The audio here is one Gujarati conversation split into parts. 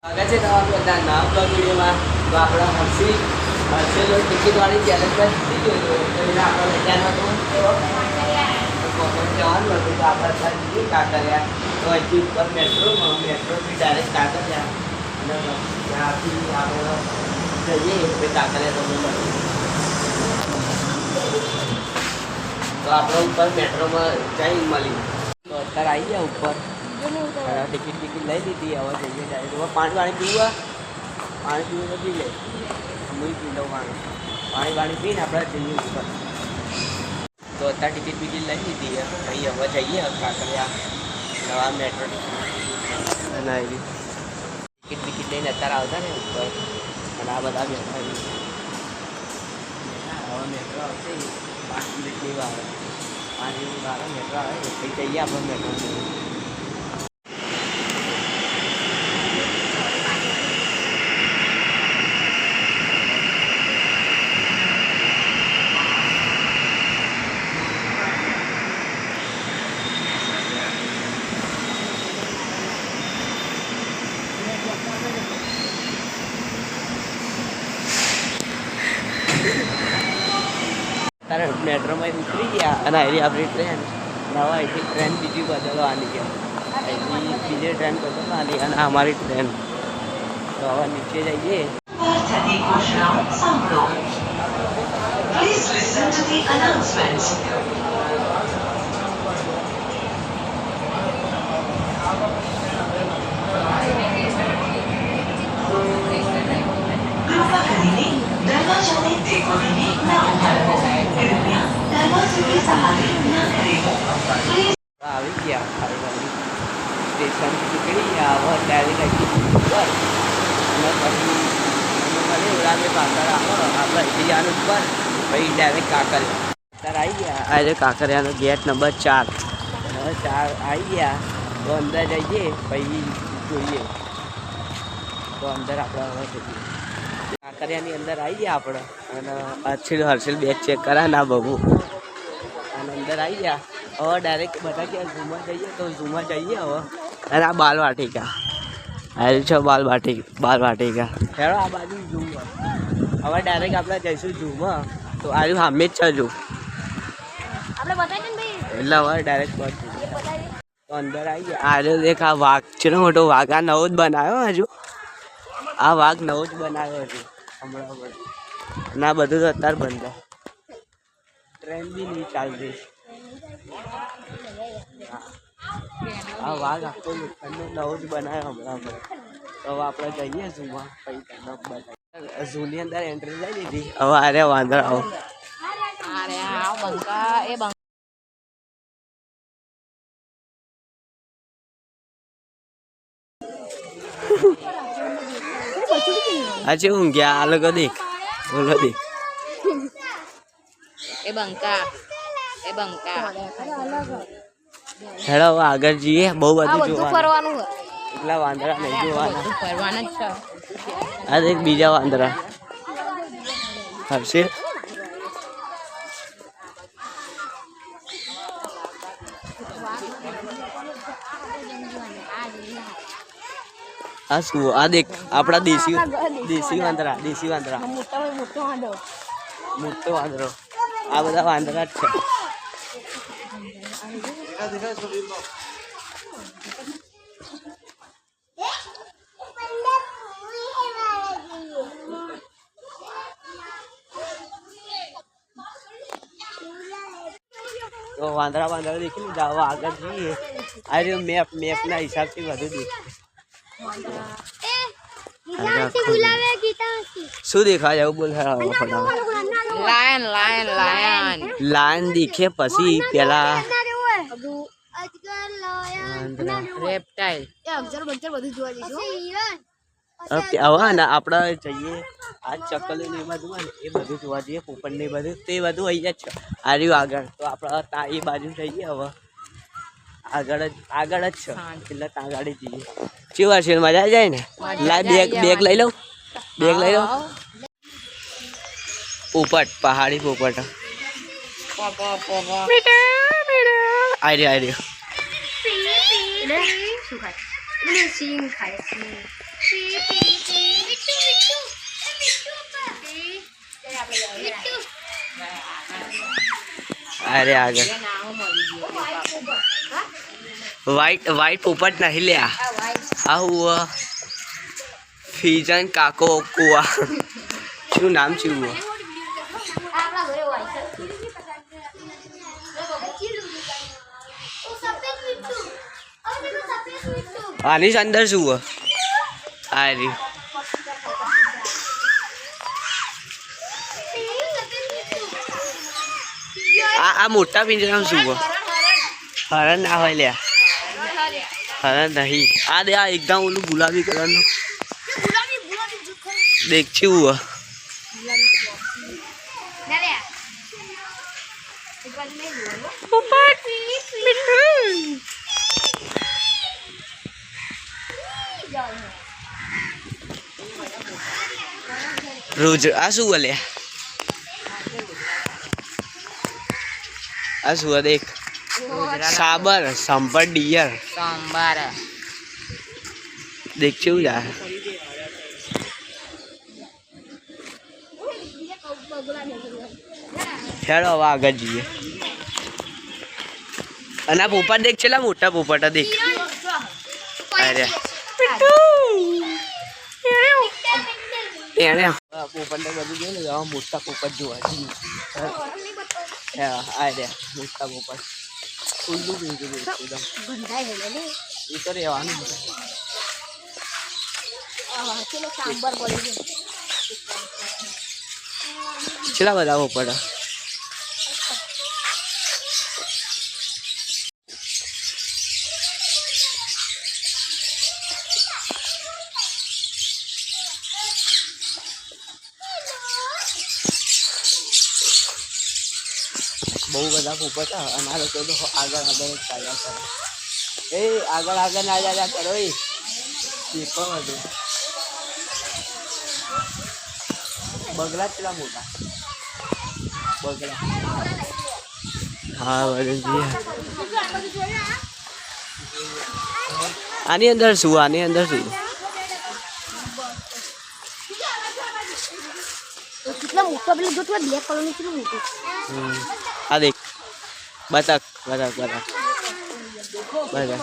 આગળ છે તમારું બધા નામ બ્લોગ વિડીયોમાં તો આપણા હર્ષેલો ટિકિટવાળી ચેલેન્જ પર જીતી ગયો તો એને આપણે લઈ જવાનું હતું તો આપણે ત્યાં જઈએ કાંકરિયા તો અહીંથી ઉપર મેટ્રોથી ડાયરેક્ટ કાંકરિયા અને ત્યાંથી આપણે જઈએ પછી કાંકરિયા તમને મળીએ તો આપણે ઉપર મેટ્રોમાં જઈ મળી તો અત્યારે આવી ગયા ઉપર ટિકિટ લઈ લીધી હવે જઈએ ડાયરેક્ટ પાણી પીવું તો પી લે હું પી લઉં પાણી પીને આપણે જઈએ ઉપર તો અત્યારે ટિકિટ લઈ લીધી અહીં હવે જઈએ કાંકરિયા નવા મેટ્રો અને ટિકિટ લઈને અત્યારે આવતા ને ઉપર અને આ બધા બેઠા હવે મેટ્રો આવશે 5 મિનિટની વાર 5 મિનિટની વાર મેટ્રો આવે પછી જઈએ આપણે મેટ્રો તારે મેટ્રોમાં ઉતરી ગયા અને આવી આપણી ટ્રેન નવા અહીંથી ટ્રેન બીજી બદલવાની ગયા અહીંથી બીજી ટ્રેન બદલવાની અને અમારી ટ્રેન તો હવે નીચે જઈએ આવી ગયા સ્ટેશન નીકળી ગયા હવે ડાયરેક્ટ ઉપર અને પછી ઉડાને પાછળ આવો આપણે અહીંથી જવાનું ઉપર પછી ડાયરેક્ટ કાંકરિયા અત્યારે આવી ગયા આજે કાંકરિયાનો ગેટ નંબર 4 હવે 4 આવી ગયા તો અંદર જઈએ પછી જોઈએ તો અંદર આપણે હવે જઈએ કાંકરિયાની અંદર આવી ગયા આપણે અને હર્ષિલ બેગ ચેક કરા ના બબુ અને અંદર આવી ગયા હવે ડાયરેક્ટ બધા ક્યાં ઝૂમમાં જઈએ તો ઝૂમમાં જઈએ હવે અને આ બાલવાટિકા આવી છે બાલવાટિકા હેડો આ બાજુ ઝૂમ હવે ડાયરેક્ટ આપણે જઈશું ઝૂમમાં તો આવ્યું સામે જ છે ઝૂમ એટલે હવે ડાયરેક્ટ પહોંચી તો અંદર આવી ગયા આવ્યો દેખ આ વાઘ છે ને મોટો વાઘ આ નવો જ બનાવ્યો હજુ આ વાઘ નવો જ બનાવ્યો હજુ હમણાં ના બધું તો અત્યારે બંધ ટ્રેન બી નહીં ચાલતી આ વાઘ આખો નવો જ બનાવ્યો હમણાં તો હવે આપણે જઈએ ઝૂમાં પછી ઝૂની અંદર એન્ટ્રી લઈ લીધી હવે અરે વાંદરાઓ આજે ઊંઘ્યા આ લોકો દેખ બોલો દેખ હેડો આગળ જઈએ બહુ બધું જોવાનું એટલા વાંદરા નહીં જોવાના આ દેખ બીજા વાંદરા હર્ષિલ આ શું આ દેખ આપણા દેશી વાંદરા મોટો વાંદરો આ બધા વાંદરા જ છે તો વાંદરા દેખી લીધા હવે આગળ જઈએ આ રહ્યો મેપના હિસાબથી વધુ દેખ શું દેખાય એવું બોલ લાયન દેખે પછી પેલા હવે ને આપણે જઈએ આ ચકલી ને એ બધું એ બધું જોવા જઈએ પોપટ ને બધું તે બધું અહીંયા જ છે આ રહ્યું આગળ તો આપણે એ બાજુ જઈએ હવે આગળ જ છે એટલે ત્યાં ગાડી જઈએ કેવા છે મજા જાય ને બેગ લઈ લઉં પોપટ પહાડી પોપટ આઈ રહ્યો શું ખાય? સિંગ ખાય સિંગ. अरे आगे वाइट पोपट नहीं लिया हुआ फीजन काको कुआ शू नाम छू आनी अंदर शू अरे आ मोटा पिंजरा शू हरण ना हो लिया हरण नहीं आ दे आ एकदम ओलू गुलाबी कलर नो देख छी हुआ रोज आसू वाले आसू देख साबर संपर डियर सांबर देख छी जा हेलो आगे जीए अना पोपट देख चला मोटा पोपट देख अरे એને પોપટને બધું જોઈ લે મોટા પોપટ જોવા આ રે મોટા પોપટ ખુલ્લું બીજું એકદમ ગંધાઈ હેલે એ તો રહેવાનું ચલો સાંબર પડી ગયો ચલા બધા પોપટ बहु बड़ा पोपट अनारो तो आगे आगे चाल्या करे ए आगे आगे ना जा करो ये पेपर बगला चला मोटा बगला हाँ बड़े जी आनी अंदर शू कितना मोटा पेला जो तो ब्लैक कलर में कितना मोटो आ देख बतख बतख बतख बतख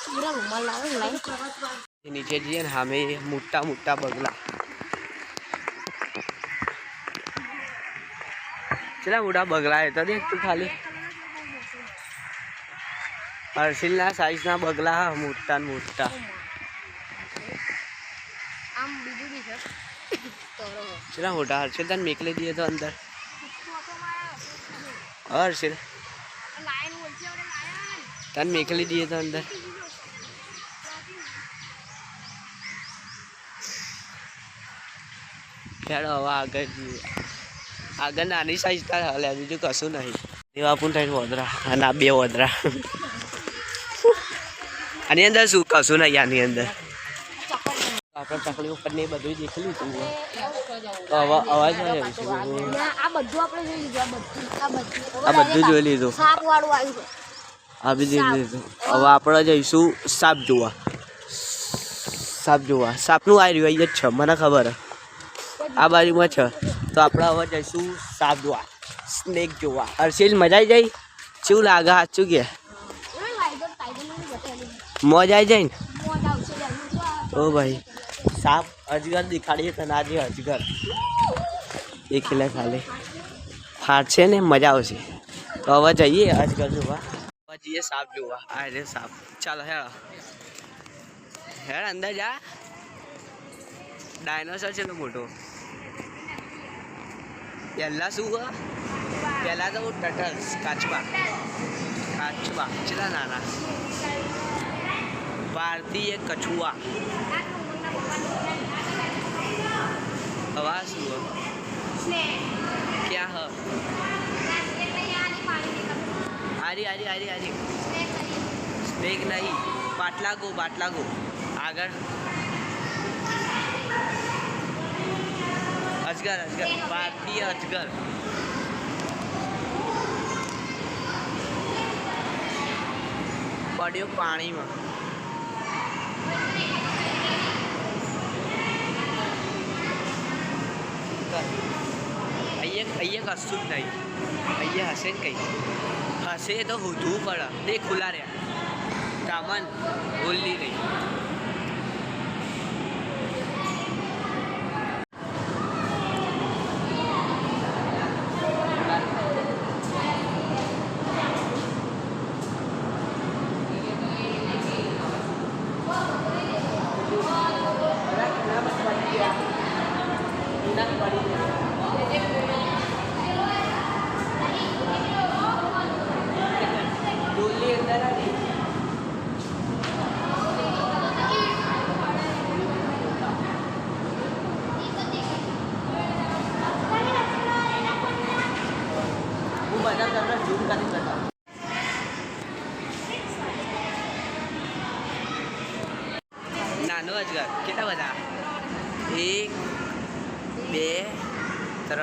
पूरा रुमाल लाओ लाइन नीचे जी है हमें मोटा मोटा बगला चला मोटा बगला है तो देख तू खाली हर्षिल ना साइज ना बगला मोटा मोटा चला मोटा हर्षिल तन मेकले दिए तो अंदर हर्षिल तन मेकली दिए तो अंदर यार हवा आगे आगे नानी साइज था हले बीजू कशु नहीं देवापुन थई वदरा અને આ બે વદરા આની અંદર શું કશું નહીં આની અંદર આપણે ચકલી ઉપર ને બધું દેખ લીધું તો અવાજ આવે છે આ બધું આપણે જોઈ લીધું આ બધું જોઈ લીધું સાપ વાળું આવ્યું આ બી જોઈ લીધું હવે આપણે જઈશું સાપ જોવા સાપનું આવી રહ્યું અહીંયા છે મને ખબર આ બાજુમાં છે તો આપણે હવે જઈશું સાપ જોવા સ્નેક જોવા હર્ષિલ મજા આવી જાય શું લાગે સાચું કે મોજ આવી જાય ને ओ भाई साप अजगर दिखाड़िए तो ना जी अजगर एक खिला खाले फाटसे ने मजा आवशे तो हवे जईए अजगर जोवा हवे जईए साप जोवा आ रे साप चलो हेड अंदर जा डायनोसर छे मोटो पहला शू पहला तो टटर्स काचबा चला नाना भारतीय कछुआ आवाज क्या है आरी आरी आरी आरी स्नेक नहीं बाटला गो आगर अजगर भारतीय अजगर पड़ो पानी में અહીંયા કશું જ નહીં અહીંયા હશે ને કંઈ હશે તો હોધવું પડે તે ખુલ્લા રહ્યા સામાન ભૂલી રહી નાનો અજગર કેટલા બધા 1 2 3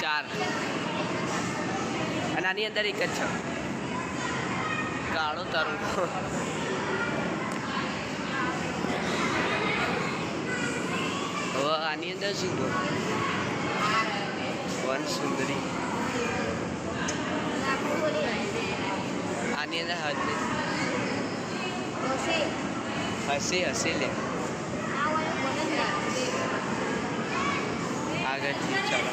4 અને આની અંદર એક જ છે કાળો તારું હવે આની અંદર શું વન સુંદરી આની અંદર હશે લે આગળથી ચાલો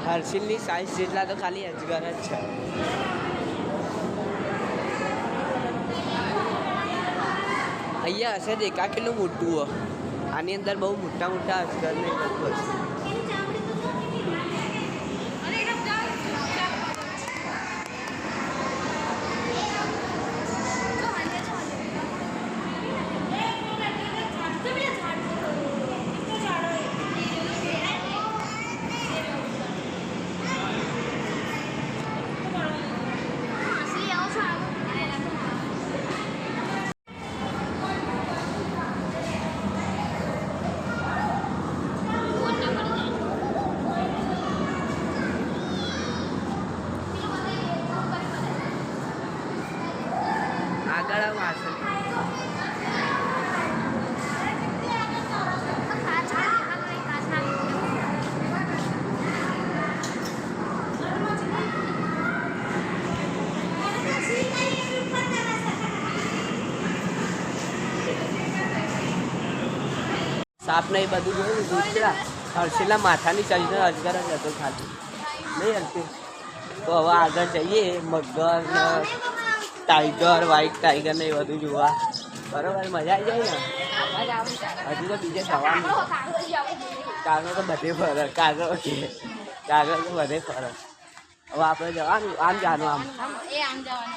હર્ષિલની સાઈઝ જેટલા તો ખાલી અજગર જ છે અહીંયા હશે દેખા કેટલું મોટું હોય આની અંદર બહુ મોટા મોટા અજગર ને બધું હશે સાપ ને એ બધું જોયું દૂસરા હર્ષિલના માથાની સાઈઝનો અજગર જ હતો ખાલી નહીં હર્ષિલ તો હવે આગળ જઈએ મગર ને ટાઈગર વ્હાઈટ ટાઈગર ને એ બધું જોવા બરાબર મજા આવી જાય ને હજુ તો બીજે જવાનું કાગળ તો બધે ફરક કાગળ તો બધે ફરક હવે આપણે જવાનું આમ જવાનું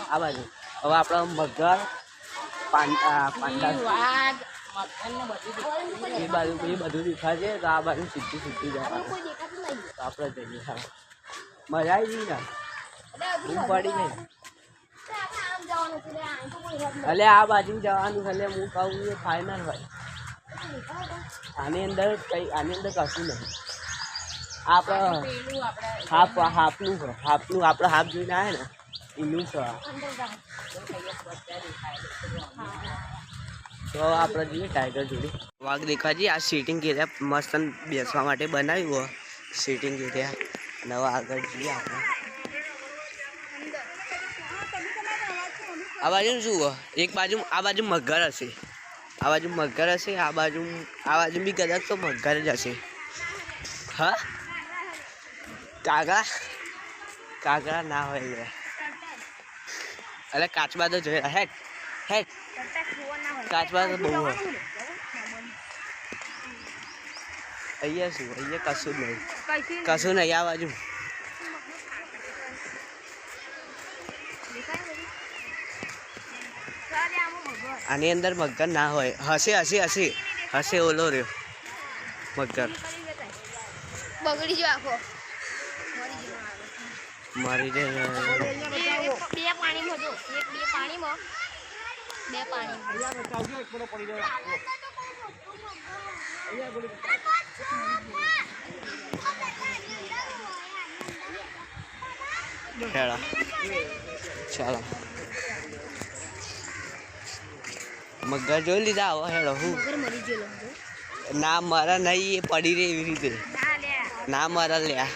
આ બાજુ હવે આપણે મગર પાંડા એ બાજુ બધું દેખાશે તો આ બાજુ સીધી જવાનું તો આપણે જઈએ હા મજા આવી ગઈ ને હું પડી ગઈ એટલે આ બાજુ જવાનું એટલે હું કહું એ ફાઇનલ હોય આની અંદર કશું નહીં આપણે હાફનું આપણે હાફ જોઈને આવે ને એનું છે તો આપણે જઈએ ટાઈગર જોડે વાઘ દેખાજી આ સીટિંગ એરિયા મસ્ત બેસવા માટે બનાવ્યું હોય સીટિંગ એરિયા નવા આગળ જઈએ આપણે આ બાજુ શું એક બાજુ આ બાજુ મગર હશે આ બાજુ બી કદાચ તો મગર જ હશે હા કાગડા ના હોય એટલે કાચબા તો જોયા હેટ કાચબા તો બહુ હોય અહીંયા કશું નહીં આ બાજુ આની અંદર મગર ના હોય હશે ઓલો રહ્યો મગર બગડી જો આખો મારી દે બે પાણીમાં જો બે પાણીમાં હેડો ચાલો મગર જોઈ લીધા આવો હેડો હું ના મારા નહીં એ પડી રહી એવી રીતે ના મારા લ્યા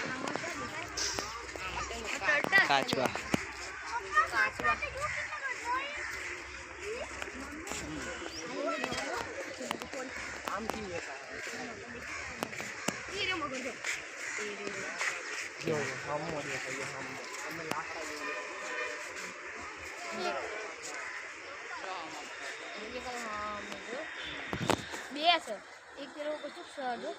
કાચવા બે છે એક કિલો કશું સજો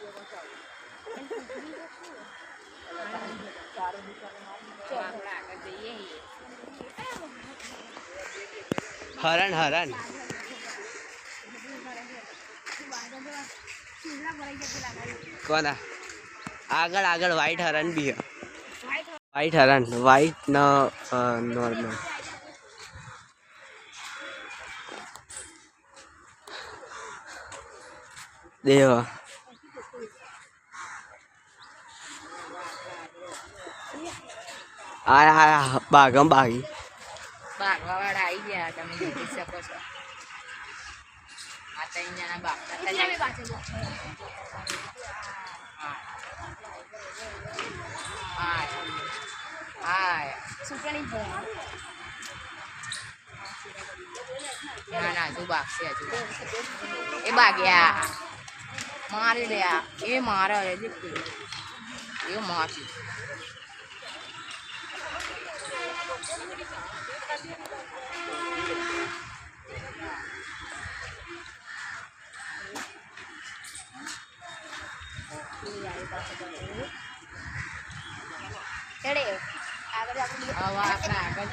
હરણ હરણ કોના આગળ આગળ વ્હાઈટ હરણ બી હે વ્હાઈટ હરણ વ્હાઈટ ન નોર્મલ દેવ આયા બાગમ બાગી ભાગવાવાળા આવી ગયા તમે જોઈ શકો છો આ ત્રણ જણા ના હજુ બાગશે હજુ એ બાગ્યા મારી લ્યા એ મારે એ મારશે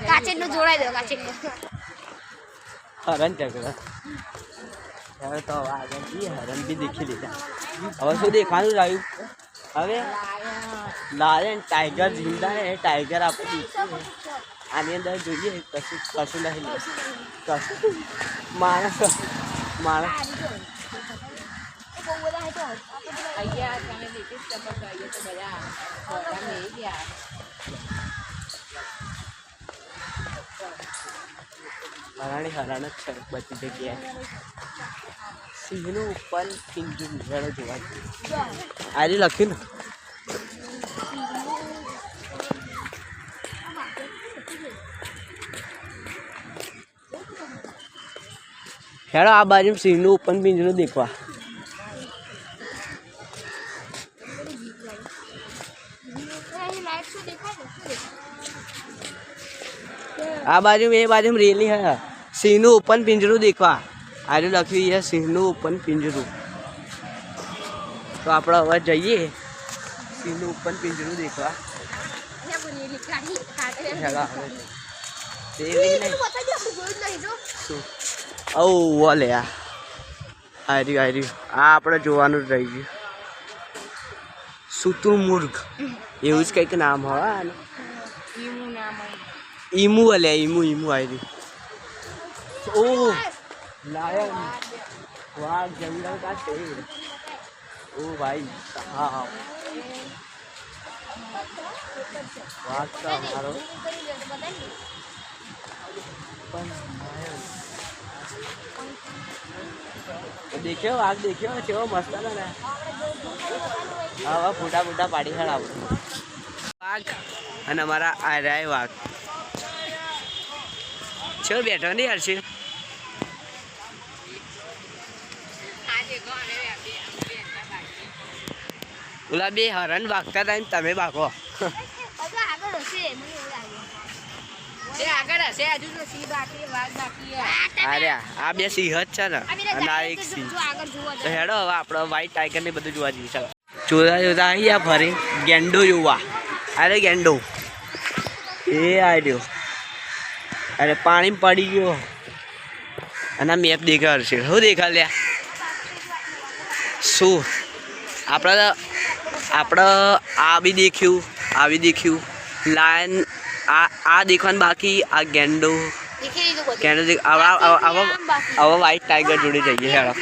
કાચેટનું જોડાઈ દો કાચેટનું હરણ ચકડા હવે તો આગળ જઈએ હરણ બી દેખી લીધા હવે શું દેખાનું રહ્યું હવે લાયન ટાઈગર જીંદા હે ટાઈગર આપણે આની અંદર જોઈએ કશું કશું નહીં કશું માણસ માણસ અહીંયા તમે દેખી શકો છો અહીંયા તો બધા ફોટા લઈ ગયા હરાણી હરણ જ છે બધી જગ્યાએ સિંહનું ઉપર પિંજરું હેડો જોવા આજે લખ્યું ને હેડો આ બાજુ સિંહનું ઉપર પિંજરું દેખવા આ બાજુ એ બાજુ રેલી હે સિંહનું ઓપન પિંજરું દેખવા આજે લખ્યું છે સિંહનું ઓપન પિંજરું તો આપણે હવે જઈએ સિંહનું ઓપન પિંજરું દેખવા ઓ લે આ આ આપણે જોવાનું જ રહી ગયું શુતુરમુર્ગ એવું જ કંઈક નામ હોય ઈમુ અલ્યા ઈમુ ઈમુ આવી ઓ લાયન વાઘ જંગલ का शेर ओ भाई साहब वाघ का हमारो देख्यो वाघ देख्यो केવો મસ્ત ને હા ફોટા ફોટા પાડી હળ આપણે વાઘ અને અમારા આર્યા વાઘ છો બેઠો નહીં હર્ષિલ ઓલા બે હરણ વાગતા હતા ને તમે ભાગો અરે આ બે સિંહ જ છે ને અને આ એક સિંહ તો હેડો હવે આપણે વ્હાઈટ ટાઈગર ને બધું જોવા જઈએ ચાલો જોતા જોતા અહીંયા ફરી ગેંડો જોવા અરે ગેંડો એ આવ્યો અરે પાણી પડી ગયો અને મેપ દેખાડશે શું દેખાડ લ્યા શું આપણે આ બી દેખ્યું આ બી દેખ્યું લાયન આ દેખવાનું બાકી આ ગેંડો ગેંડો આવા વ્હાઈટ ટાઈગર જોડે જઈએ હેડો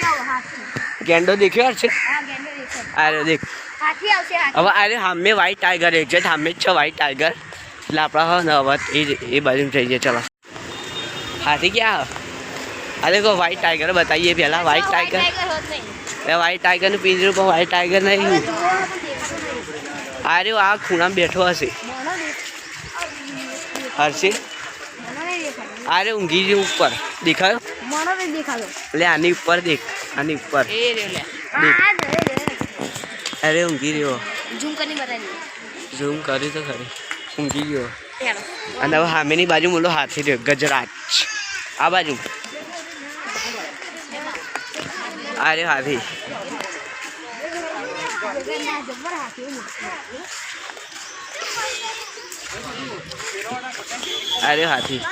ગેંડો દેખ્યો છે? હા ગેંડો દેખો. અરે દેખ હાથી આવશે હાથી. હવે અરે સામે વ્હાઈટ ટાઈગર એક્ઝેક્ટ સામે જ છે વ્હાઈટ ટાઈગર એટલે આપણે હા ને હવે એ બાજુ થઈ જાય. ચલો હાથી ક્યાં? અરે કો વ્હાઈટ ટાઈગર બતાવીએ પહેલાં. વ્હાઈટ ટાઈગર હોત નહીં. વ્હાઈટ ટાઈગરનું પિંજરું પણ વ્હાઈટ ટાઈગર નહીં. હવે જોવો તો દેખાતું નહીં. અરે આ ખૂણામાં બેઠો હશે મોનો હર્ષિલ. નહીં દેખાતો. અરે ઊંઘી જે ઉપર દેખાયો મોનો નહીં દેખાતો. એટલે આની ઉપર દેખ આની ઉપર એ રહ્યો લે. દેખ. હા જરે અરે ઊંઘી રહ્યો. ઝૂમ કરીને બતાવી. ઝૂમ કરી તો ખરી. ઊંઘી ગયો. ચાલો. અને હવે સામેની બાજુ મોલો હાથી રહ્યો ગજરાજ. આ બાજુ અરે હાથી. જબ્બર હાથી. અરે હાથી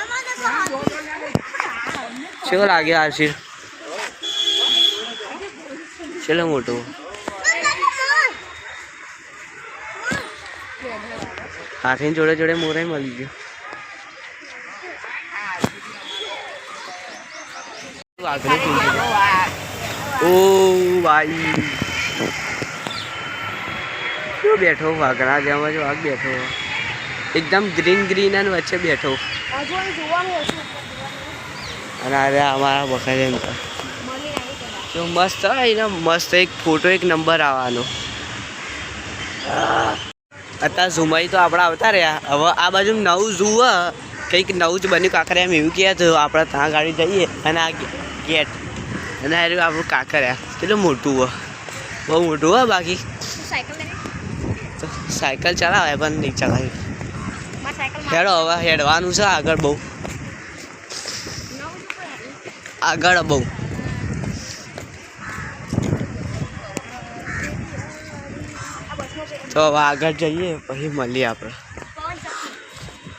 ચલો લાગે હર્ષિલ. ચલો મોટું હાથીની જોડે જોડે મોરાઈ મળી ગયો. વાઘને પૂંછડી. ઓ ભાઈ શું બેઠો વાઘના જેમ જ વાઘ બેઠો એકદમ ગ્રીન ગ્રીન અને વચ્ચે બેઠો. હજુ અહીં જોવાનું હશે. અને અરે અમારા બખાય એમ તો મળી આવી કદાચ. જો મસ્ત હોય ને મસ્ત એક ફોટો એક નંબર આવવાનો. અત્યારે ઝુમાઈ તો આપણે આવતા રહ્યા. હવે આ બાજુ નવું ઝૂ કંઈક નવું જ બન્યું કાંકરિયામાં એવું કહે તો આપણે ત્યાં ગાડી જઈએ અને આ ગેટ અને આ રહ્યું આપણું કાંકરિયા કેટલું મોટું હોય બહુ મોટું હોય. બાકી તું સાયકલ લઈને. તો સાયકલ ચલાવે પણ નહીં ચલાવી. મારી સાયકલ હેડો હવે હેડવાનું છે આગળ બહુ આગળ બહુ. તો હવે આગળ જઈએ પછી મળીએ આપણે.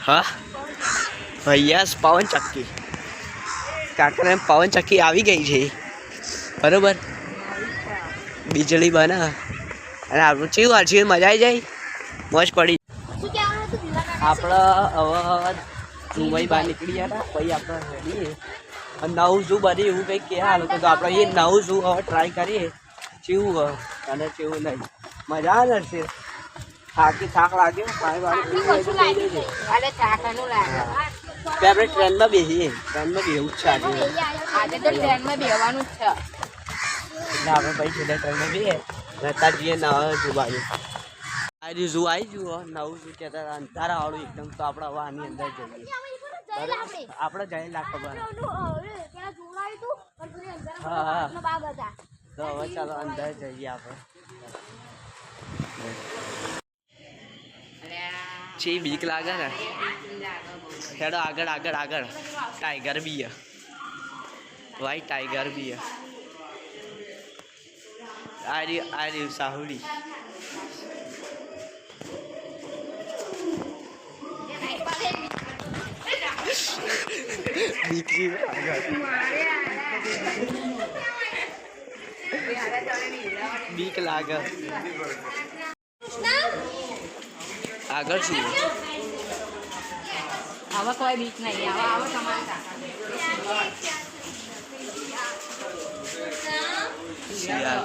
હા ભૈયા પવન ચક્કી કાંકરિયા પવન ચક્કી આવી ગઈ છે બરોબર. વીજળી બને અને આપણું ચેવું હર્ષિલ મજા આવી જાય મોજ પડી. શું કહેવાનું હતું દીવા આપણે હવે દુબઈ બહાર નીકળી ગયા હતા પછી આપણે રેડીએ નવું ઝૂ બધી એવું કંઈક કહેવા લોકો તો આપણે એ નવું ઝૂ હવે ટ્રાય કરીએ ચેવું અને ચેવું નહીં. મજા આવે ને હર્ષિલ. થાક લાગ્યો પાણી વાળી પીવું હોય તો કહી દેજે. અરે ચાકાનું લાગે. કે આપણે ટ્રેનમાં બેસીએ ટ્રેનમાં બેવું જ છે આજે. આજે તો ટ્રેનમાં બેવાનું જ છે. એટલે આપણે પછી છેલ્લે ટ્રેનમાં બેસીએ રહેતા જઈએ નવા ઝૂ બાજુ. આજે ઝૂ આવી જુઓ નવું ઝૂ કહેતા હતા અંધારાવાળું એકદમ. તો આપણે હવે આની અંદર જઈએ બરાબર. આપણે જઈને ખબર. હા હા તો હવે ચાલો અંદર જઈએ આપણે. ચી બીક લાગે ને. હેડો આગળ આગળ આગળ. ટાઈગર બી છે વ્હાઈટ ટાઈગર બી છે. આ રહ્યું સાહુડી. બીક લાગે. આગળ શું હવે કોઈ બીક નહીં. આવો તમારે ચાકા. શિયાળ.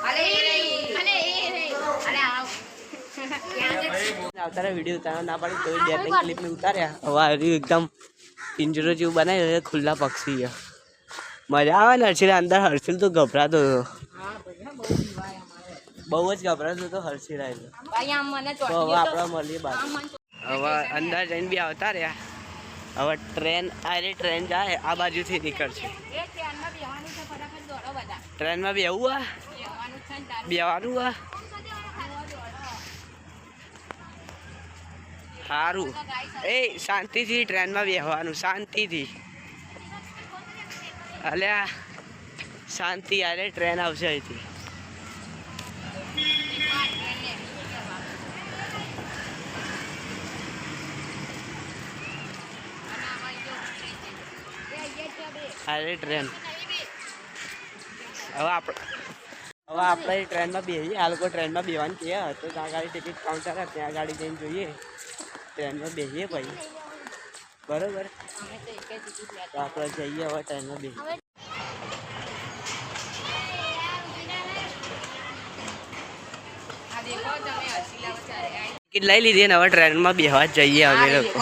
અરે આવ. આવતા વિડીયો ઉતારવા ના પાડી તો બે ત્રણ ક્લિપ મેં ઉતાર્યા. હવે આવ્યું એકદમ પિંજરો જેવું બનાવ્યું ખુલ્લા પક્ષી છે. મજા આવે ને હર્ષિલ. અંદર હર્ષિલ તો ગભરાતો હતો બહુ જ ગભરાતો હતો હર્ષિલ. ભાઈ આમ મને તો હવે આપણે મળીએ બાજુ. હવે અંદર જઈને બી આવતા રહ્યા. હવે ટ્રેન જાય આ બાજુથી નીકળશે. ટ્રેનમાં બી એવું આ બેવાનું આ સારું. એ શાંતિથી ટ્રેનમાં બેસવાનું શાંતિથી. અલ્યા શાંતિ યારે ટ્રેન આવશે અહીંથી. અરે ટ્રેન હવે આપણે ટ્રેનમાં બેસીએ. આ લોકો ટ્રેનમાં બેવાનું કહે તો ત્યાં ગાડી ટિકિટ કાઉન્ટર ત્યાં ગાડી જઈને જોઈએ. ટ્રેનમાં બેસીએ ભાઈ બરોબર. તો આપણે જઈએ હવે ટ્રેનમાં બેસીએ. ટિકિટ લઈ લીધી ને હવે ટ્રેનમાં બેહવા જ જઈએ અમે લોકો.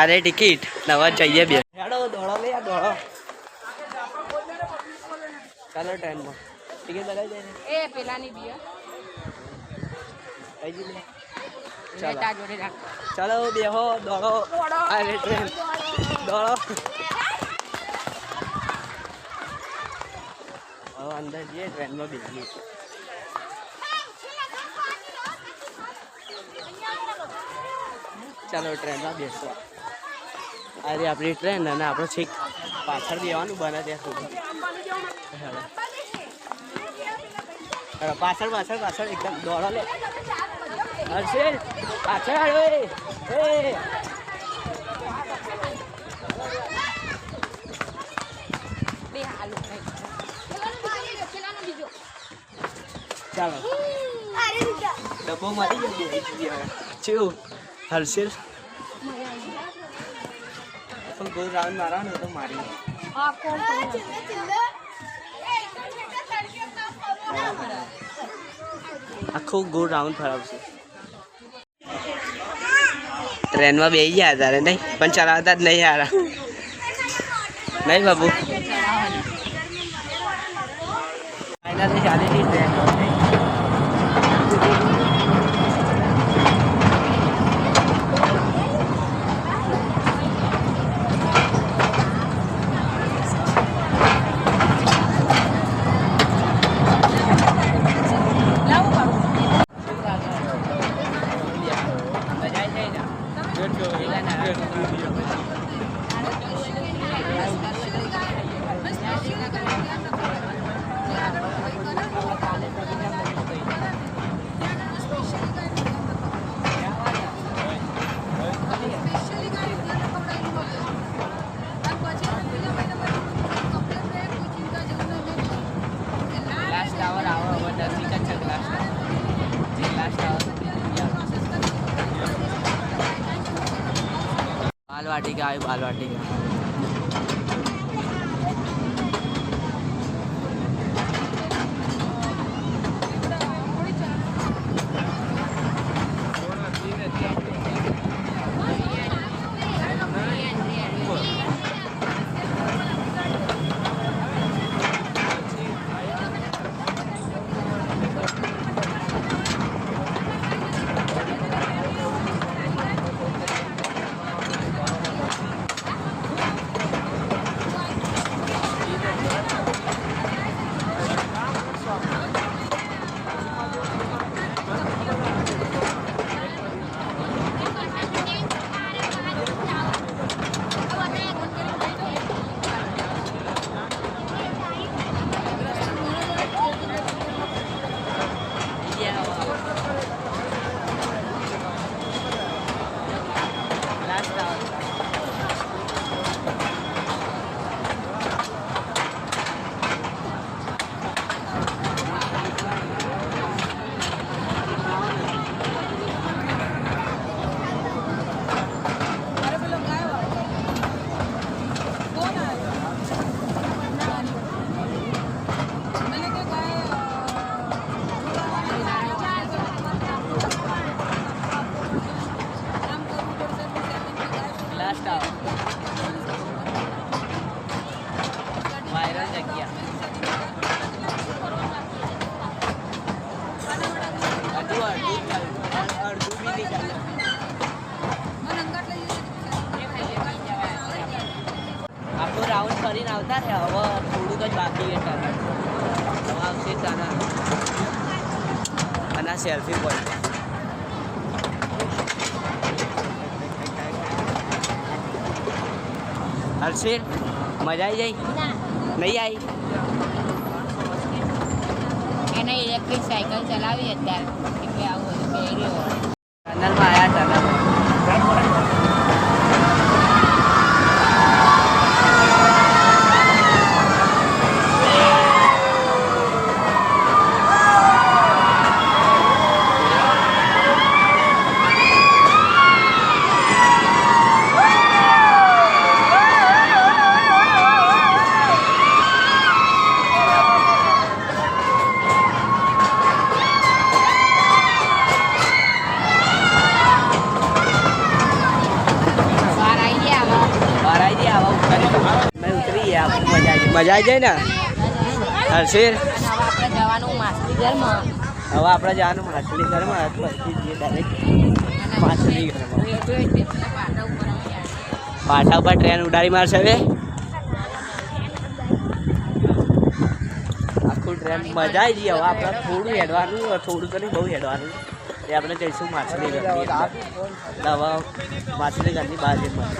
અરે ટિકિટ નવા જઈએ બે. હેડો દોડો લે આ દોડો. ચાલો ટ્રેનમાં ટિકિટ લગાવી દે. એ પેલાની બી ચાલો બેહો દોડો. અરે ટ્રેન દોડો. હવે અંદર જઈએ ટ્રેનમાં બેસીએ. ચાલો ટ્રેનમાં બેસો. અરે આપણી ટ્રેન અને આપણો છેક પાછળ બેવાનું બને ત્યાં સુધી. પાછળ પાછળ પાછળ એકદમ દોડો લે. હર્ષિલ પાછળ આવ્યો એ. ચાલો ડબ્બો મારી ગયો. ચેવું હર્ષિલ ગોલ રાઉન્ડ મારવાનો તો મારી આખું ગોળ રાઉન્ડ ફરાવશે. ટ્રેનમાં બેસી ગયા તારે નહીં પણ ચલાવતા જ નહીં યાર. નહીં બાબુ ફાઇનલી ચાલી હતી ટ્રેન. बालवाटिका आई बालवाटिका. રાઉન્ડ ફરીને આવતા ને હવે થોડુંક જ બાકી છે. હવે આવશે તાના અને સેલ્ફી પોઈન્ટ. હર્ષિલ મજા આવી જાય નહીં આવી? એને ઇલેક્ટ્રિક સાયકલ ચલાવી અત્યારે એટલે આવું ટનલમાં આવ્યા ટનલમાં. મજા આવી જાય ને હર્ષિલ અને હવે આપણે જવાનું માછલી ઘરમાં હવે આપણે જવાનું માછલી ઘરમાં પછી જે ડાયરેક્ટ માછલી ઘરમાં પાટા ઉપર ટ્રેન ઉડાડી મારશે હવે આખું ટ્રેન મજા આવી ગઈ. હવે આપણે થોડું હેડવાનું થોડું તો નહીં બહુ હેડવાનું એ આપણે જઈશું માછલી ઘરની દવા માછલી ઘરની બાજુમાં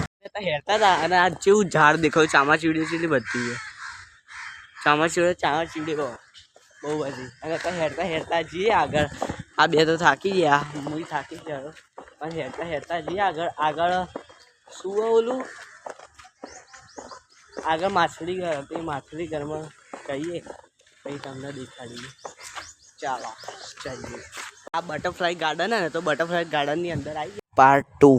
હેરતા હતા અને આ જેવું ઝાડ દેખાયું ચામાચીડીઓ કેટલી બધી છે ચામાચીડીઓ બહુ બધી અને તો હેરતા જઈએ આગળ આ બે તો થાકી ગયા હું થાકી ગયો પણ હેરતા જઈએ આગળ શું ઓલું આગળ માછલી ઘર હતી માછલી ઘરમાં કહીએ પછી તમને દેખાડીએ ચાલો જઈએ. આ બટરફ્લાય ગાર્ડન હે ને તો બટરફ્લાય ગાર્ડનની અંદર આવી પાર્ટ 2